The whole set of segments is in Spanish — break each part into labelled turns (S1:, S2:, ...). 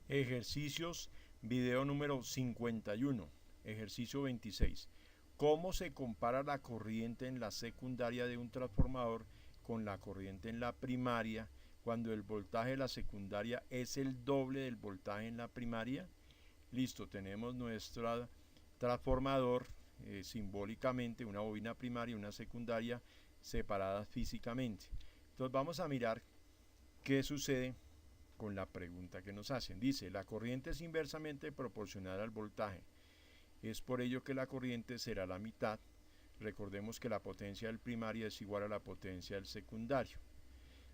S1: Ejercicios, video número 51, ejercicio 26. ¿Cómo se compara la corriente en la secundaria de un transformador con la corriente en la primaria cuando el voltaje de la secundaria es el doble del voltaje en la primaria? Listo, tenemos nuestro transformador, simbólicamente una bobina primaria y una secundaria separadas físicamente. Entonces vamos a mirar qué sucede con la pregunta que nos hacen. Dice, la corriente es inversamente proporcional al voltaje. Es por ello que la corriente será la mitad. Recordemos que la potencia del primario es igual a la potencia del secundario.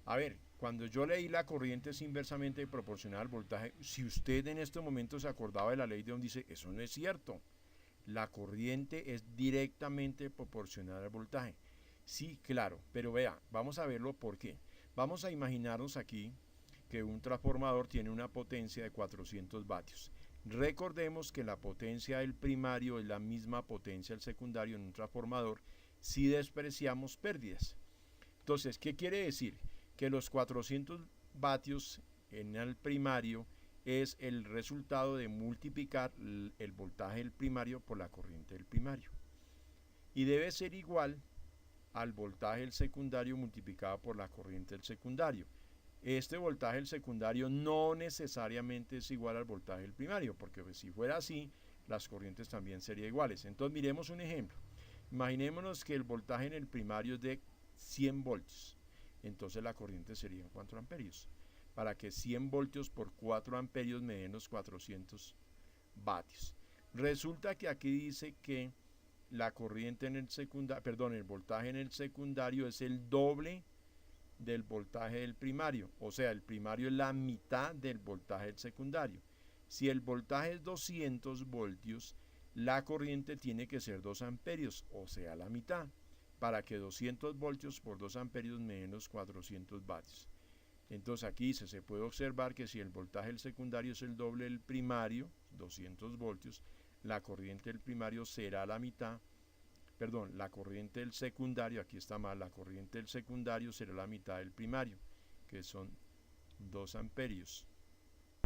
S1: A ver, cuando yo leí la corriente es inversamente proporcional al voltaje, si usted en este momento se acordaba de la ley de Ohm, dice, eso no es cierto. La corriente es directamente proporcional al voltaje. Sí, claro, pero vea, vamos a verlo por qué. Vamos a imaginarnos aquí que un transformador tiene una potencia de 400 vatios. Recordemos que la potencia del primario es la misma potencia del secundario en un transformador si despreciamos pérdidas. Entonces, ¿qué quiere decir? Que los 400 vatios en el primario es el resultado de multiplicar el voltaje del primario por la corriente del primario. Y debe ser igual al voltaje del secundario multiplicado por la corriente del secundario. Este voltaje del secundario no necesariamente es igual al voltaje del primario, porque pues, si fuera así, las corrientes también serían iguales. Entonces miremos un ejemplo. Imaginémonos que el voltaje en el primario es de 100 voltios. Entonces la corriente sería 4 amperios. Para que 100 voltios por 4 amperios me den los 400 vatios. Resulta que aquí dice que la corriente en el secundario, el voltaje en el secundario es el doble del voltaje del primario, o sea, el primario es la mitad del voltaje del secundario. Si el voltaje es 200 voltios, la corriente tiene que ser 2 amperios, o sea, la mitad, para que 200 voltios por 2 amperios me den los 400 vatios. Entonces aquí se puede observar que si el voltaje del secundario es el doble del primario, 200 voltios, la corriente del primario será la mitad. La corriente del secundario, aquí está mal, la corriente del secundario será la mitad del primario, que son 2 amperios.